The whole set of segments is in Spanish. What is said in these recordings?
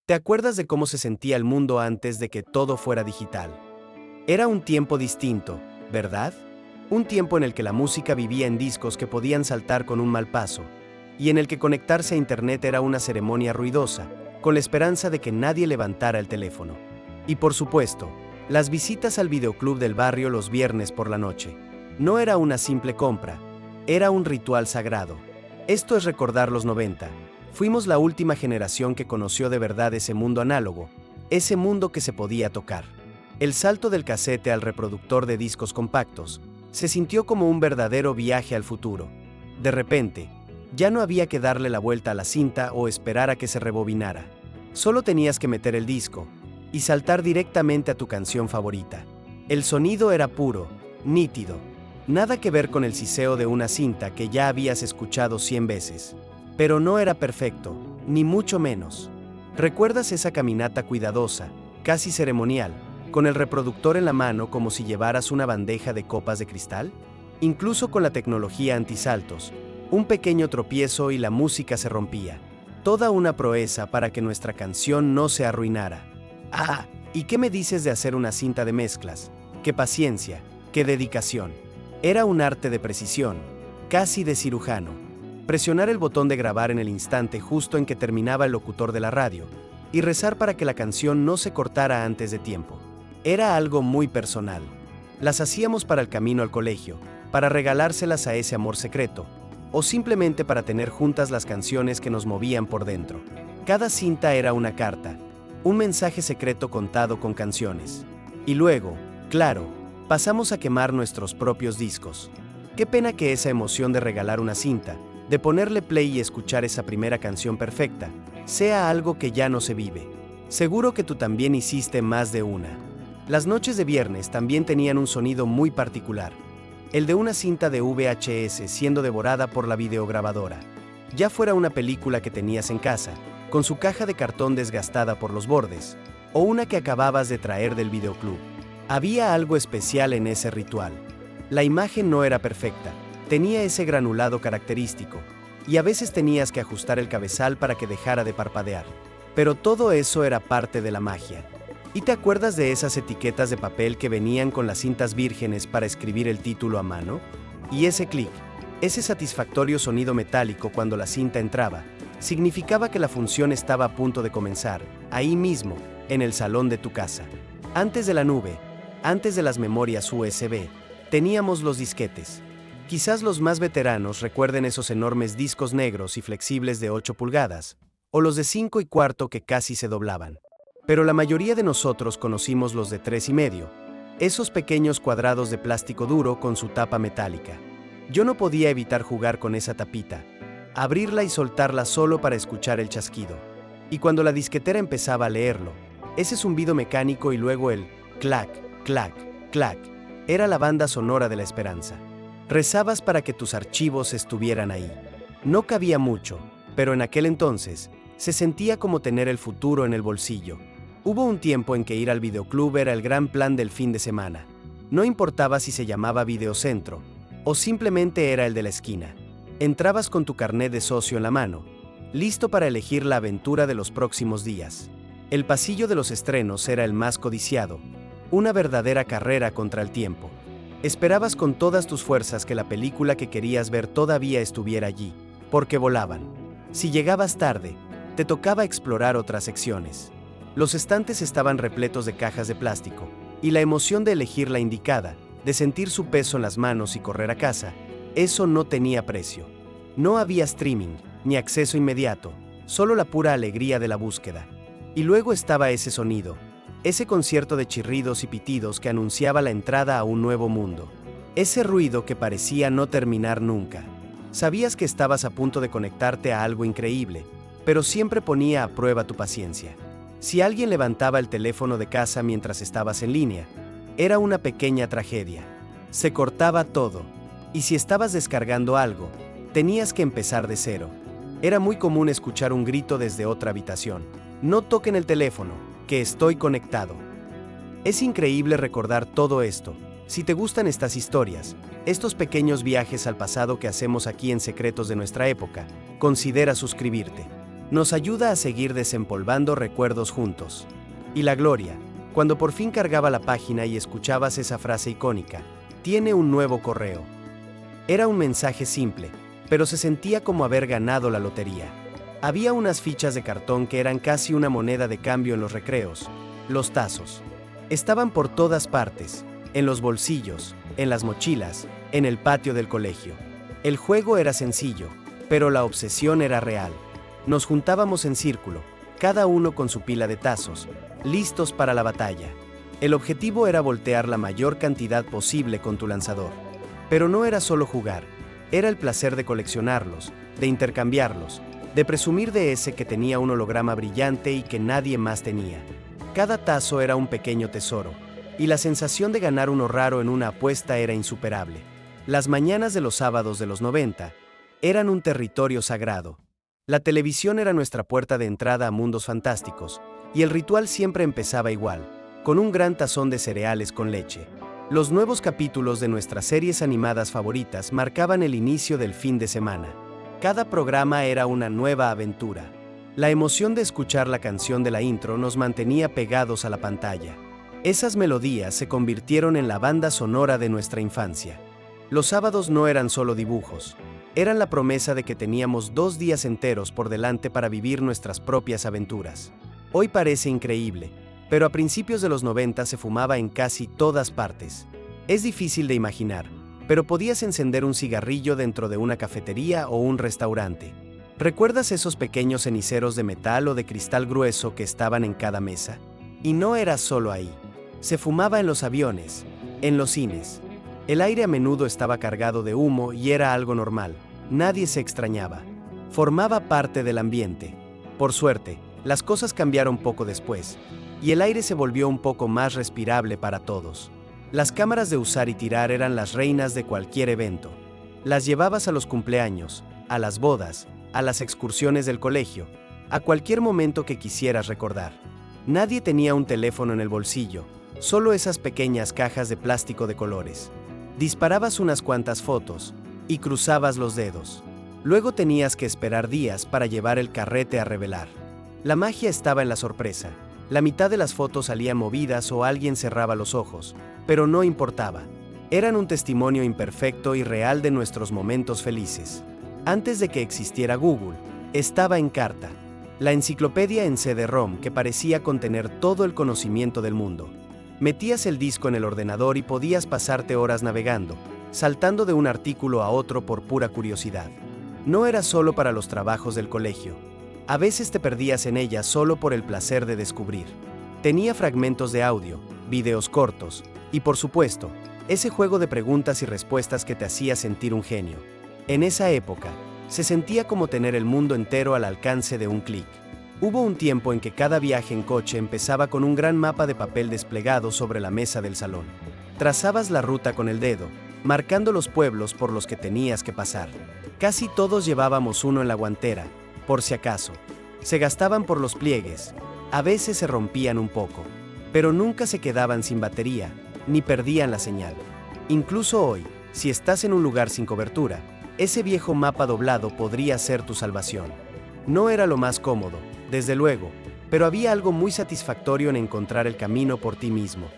¿Te acuerdas de cómo se sentía el mundo antes de que todo fuera digital? Era un tiempo distinto, ¿verdad? Un tiempo en el que la música vivía en discos que podían saltar con un mal paso, y en el que conectarse a internet era una ceremonia ruidosa, con la esperanza de que nadie levantara el teléfono. Y por supuesto, las visitas al videoclub del barrio los viernes por la noche. No era una simple compra, era un ritual sagrado. Esto es recordar los 90. Fuimos la última generación que conoció de verdad ese mundo análogo, ese mundo que se podía tocar. El salto del casete al reproductor de discos compactos se sintió como un verdadero viaje al futuro. De repente, ya no había que darle la vuelta a la cinta o esperar a que se rebobinara. Solo tenías que meter el disco y saltar directamente a tu canción favorita. El sonido era puro, nítido, nada que ver con el siseo de una cinta que ya habías escuchado 100 veces. Pero no era perfecto, ni mucho menos. ¿Recuerdas esa caminata cuidadosa, casi ceremonial, con el reproductor en la mano como si llevaras una bandeja de copas de cristal? Incluso con la tecnología antisaltos, un pequeño tropiezo y la música se rompía. Toda una proeza para que nuestra canción no se arruinara. Ah, ¿y qué me dices de hacer una cinta de mezclas? ¡Qué paciencia! ¡Qué dedicación! Era un arte de precisión, casi de cirujano. Presionar el botón de grabar en el instante justo en que terminaba el locutor de la radio, y rezar para que la canción no se cortara antes de tiempo. Era algo muy personal. Las hacíamos para el camino al colegio, para regalárselas a ese amor secreto, o simplemente para tener juntas las canciones que nos movían por dentro. Cada cinta era una carta, un mensaje secreto contado con canciones. Y luego, claro, pasamos a quemar nuestros propios discos. Qué pena que esa emoción de regalar una cinta, de ponerle play y escuchar esa primera canción perfecta, sea algo que ya no se vive. Seguro que tú también hiciste más de una. Las noches de viernes también tenían un sonido muy particular. El de una cinta de VHS siendo devorada por la videograbadora. Ya fuera una película que tenías en casa, con su caja de cartón desgastada por los bordes, o una que acababas de traer del videoclub. Había algo especial en ese ritual. La imagen no era perfecta, tenía ese granulado característico, y a veces tenías que ajustar el cabezal para que dejara de parpadear. Pero todo eso era parte de la magia. ¿Y te acuerdas de esas etiquetas de papel que venían con las cintas vírgenes para escribir el título a mano? Y ese clic, ese satisfactorio sonido metálico cuando la cinta entraba, significaba que la función estaba a punto de comenzar, ahí mismo, en el salón de tu casa. Antes de la nube, antes de las memorias USB, teníamos los disquetes. Quizás los más veteranos recuerden esos enormes discos negros y flexibles de 8 pulgadas, o los de 5 1/4 que casi se doblaban. Pero la mayoría de nosotros conocimos los de 3,5, esos pequeños cuadrados de plástico duro con su tapa metálica. Yo no podía evitar jugar con esa tapita, abrirla y soltarla solo para escuchar el chasquido. Y cuando la disquetera empezaba a leerlo, ese zumbido mecánico y luego el clac, clac, clac, era la banda sonora de la esperanza. Rezabas para que tus archivos estuvieran ahí. No cabía mucho, pero en aquel entonces, se sentía como tener el futuro en el bolsillo. Hubo un tiempo en que ir al videoclub era el gran plan del fin de semana. No importaba si se llamaba Videocentro, o simplemente era el de la esquina. Entrabas con tu carnet de socio en la mano, listo para elegir la aventura de los próximos días. El pasillo de los estrenos era el más codiciado, una verdadera carrera contra el tiempo. Esperabas con todas tus fuerzas que la película que querías ver todavía estuviera allí, porque volaban. Si llegabas tarde, te tocaba explorar otras secciones. Los estantes estaban repletos de cajas de plástico, y la emoción de elegir la indicada, de sentir su peso en las manos y correr a casa, eso no tenía precio. No había streaming, ni acceso inmediato, solo la pura alegría de la búsqueda. Y luego estaba ese sonido, ese concierto de chirridos y pitidos que anunciaba la entrada a un nuevo mundo. Ese ruido que parecía no terminar nunca. Sabías que estabas a punto de conectarte a algo increíble, pero siempre ponía a prueba tu paciencia. Si alguien levantaba el teléfono de casa mientras estabas en línea, era una pequeña tragedia. Se cortaba todo. Y si estabas descargando algo, tenías que empezar de cero. Era muy común escuchar un grito desde otra habitación. No toquen el teléfono, que estoy conectado. Es increíble recordar todo esto. Si te gustan estas historias, estos pequeños viajes al pasado que hacemos aquí en Secretos de nuestra época, considera suscribirte. Nos ayuda a seguir desempolvando recuerdos juntos. Y la gloria, cuando por fin cargaba la página y escuchabas esa frase icónica, tiene un nuevo correo. Era un mensaje simple, pero se sentía como haber ganado la lotería. Había unas fichas de cartón que eran casi una moneda de cambio en los recreos, los tazos. Estaban por todas partes, en los bolsillos, en las mochilas, en el patio del colegio. El juego era sencillo, pero la obsesión era real. Nos juntábamos en círculo, cada uno con su pila de tazos, listos para la batalla. El objetivo era voltear la mayor cantidad posible con tu lanzador. Pero no era solo jugar, era el placer de coleccionarlos, de intercambiarlos, de presumir de ese que tenía un holograma brillante y que nadie más tenía. Cada tazo era un pequeño tesoro, y la sensación de ganar uno raro en una apuesta era insuperable. Las mañanas de los sábados de los 90 eran un territorio sagrado. La televisión era nuestra puerta de entrada a mundos fantásticos, y el ritual siempre empezaba igual, con un gran tazón de cereales con leche. Los nuevos capítulos de nuestras series animadas favoritas marcaban el inicio del fin de semana. Cada programa era una nueva aventura. La emoción de escuchar la canción de la intro nos mantenía pegados a la pantalla. Esas melodías se convirtieron en la banda sonora de nuestra infancia. Los sábados no eran solo dibujos. Eran la promesa de que teníamos 2 días enteros por delante para vivir nuestras propias aventuras. Hoy parece increíble, pero a principios de los 90 se fumaba en casi todas partes. Es difícil de imaginar, pero podías encender un cigarrillo dentro de una cafetería o un restaurante. ¿Recuerdas esos pequeños ceniceros de metal o de cristal grueso que estaban en cada mesa? Y no era solo ahí. Se fumaba en los aviones, en los cines. El aire a menudo estaba cargado de humo y era algo normal. Nadie se extrañaba. Formaba parte del ambiente. Por suerte, las cosas cambiaron poco después, y el aire se volvió un poco más respirable para todos. Las cámaras de usar y tirar eran las reinas de cualquier evento. Las llevabas a los cumpleaños, a las bodas, a las excursiones del colegio, a cualquier momento que quisieras recordar. Nadie tenía un teléfono en el bolsillo, solo esas pequeñas cajas de plástico de colores. Disparabas unas cuantas fotos y cruzabas los dedos. Luego tenías que esperar días para llevar el carrete a revelar. La magia estaba en la sorpresa. La mitad de las fotos salían movidas o alguien cerraba los ojos, pero no importaba. Eran un testimonio imperfecto y real de nuestros momentos felices. Antes de que existiera Google, estaba Encarta, la enciclopedia en CD-ROM que parecía contener todo el conocimiento del mundo. Metías el disco en el ordenador y podías pasarte horas navegando, saltando de un artículo a otro por pura curiosidad. No era solo para los trabajos del colegio. A veces te perdías en ella solo por el placer de descubrir. Tenía fragmentos de audio, videos cortos, y por supuesto, ese juego de preguntas y respuestas que te hacía sentir un genio. En esa época, se sentía como tener el mundo entero al alcance de un clic. Hubo un tiempo en que cada viaje en coche empezaba con un gran mapa de papel desplegado sobre la mesa del salón. Trazabas la ruta con el dedo, marcando los pueblos por los que tenías que pasar. Casi todos llevábamos uno en la guantera, por si acaso. Se gastaban por los pliegues, a veces se rompían un poco, pero nunca se quedaban sin batería, ni perdían la señal. Incluso hoy, si estás en un lugar sin cobertura, ese viejo mapa doblado podría ser tu salvación. No era lo más cómodo, desde luego, pero había algo muy satisfactorio en encontrar el camino por ti mismo.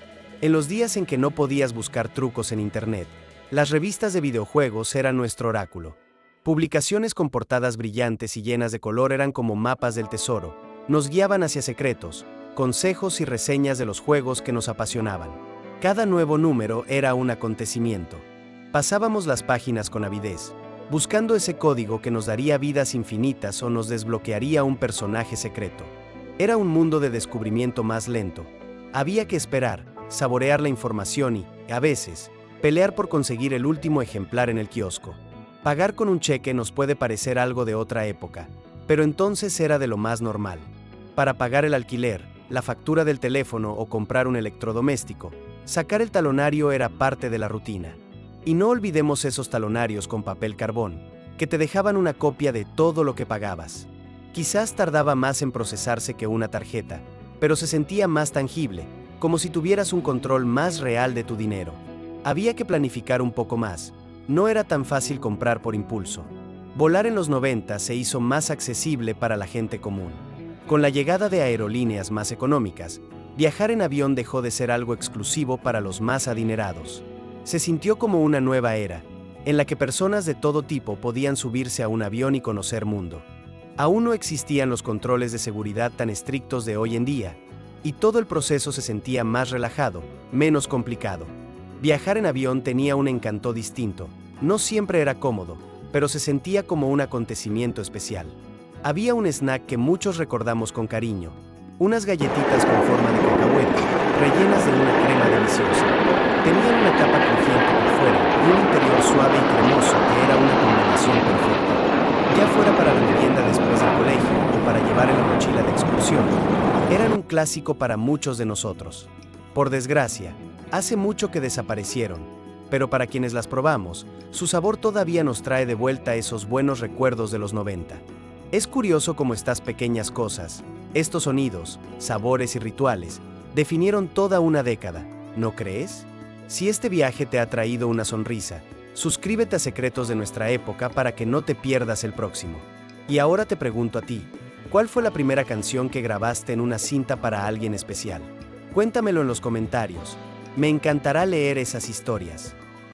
En los días en que no podías buscar trucos en internet, las revistas de videojuegos eran nuestro oráculo. Publicaciones con portadas brillantes y llenas de color eran como mapas del tesoro, nos guiaban hacia secretos, consejos y reseñas de los juegos que nos apasionaban. Cada nuevo número era un acontecimiento. Pasábamos las páginas con avidez, buscando ese código que nos daría vidas infinitas o nos desbloquearía un personaje secreto. Era un mundo de descubrimiento más lento. Había que esperar, saborear la información y, a veces, pelear por conseguir el último ejemplar en el kiosco. Pagar con un cheque nos puede parecer algo de otra época, pero entonces era de lo más normal. Para pagar el alquiler, la factura del teléfono o comprar un electrodoméstico, sacar el talonario era parte de la rutina. Y no olvidemos esos talonarios con papel carbón, que te dejaban una copia de todo lo que pagabas. Quizás tardaba más en procesarse que una tarjeta, pero se sentía más tangible, como si tuvieras un control más real de tu dinero. Había que planificar un poco más, no era tan fácil comprar por impulso. Volar en los 90 se hizo más accesible para la gente común. Con la llegada de aerolíneas más económicas, viajar en avión dejó de ser algo exclusivo para los más adinerados. Se sintió como una nueva era, en la que personas de todo tipo podían subirse a un avión y conocer mundo. Aún no existían los controles de seguridad tan estrictos de hoy en día, y todo el proceso se sentía más relajado, menos complicado. Viajar en avión tenía un encanto distinto. No siempre era cómodo, pero se sentía como un acontecimiento especial. Había un snack que muchos recordamos con cariño, unas galletitas con forma de cacahuete, rellenas de una crema deliciosa. Tenían una capa crujiente por fuera y un interior suave y cremoso que era una combinación perfecta. Ya fuera para la merienda después del colegio o para llevar en la mochila de excursión, eran un clásico para muchos de nosotros. Por desgracia, hace mucho que desaparecieron, pero para quienes las probamos, su sabor todavía nos trae de vuelta esos buenos recuerdos de los 90. Es curioso cómo estas pequeñas cosas, estos sonidos, sabores y rituales, definieron toda una década, ¿no crees? Si este viaje te ha traído una sonrisa, suscríbete a Secretos de Nuestra Época para que no te pierdas el próximo. Y ahora te pregunto a ti, ¿cuál fue la primera canción que grabaste en una cinta para alguien especial? Cuéntamelo en los comentarios. Me encantará leer esas historias.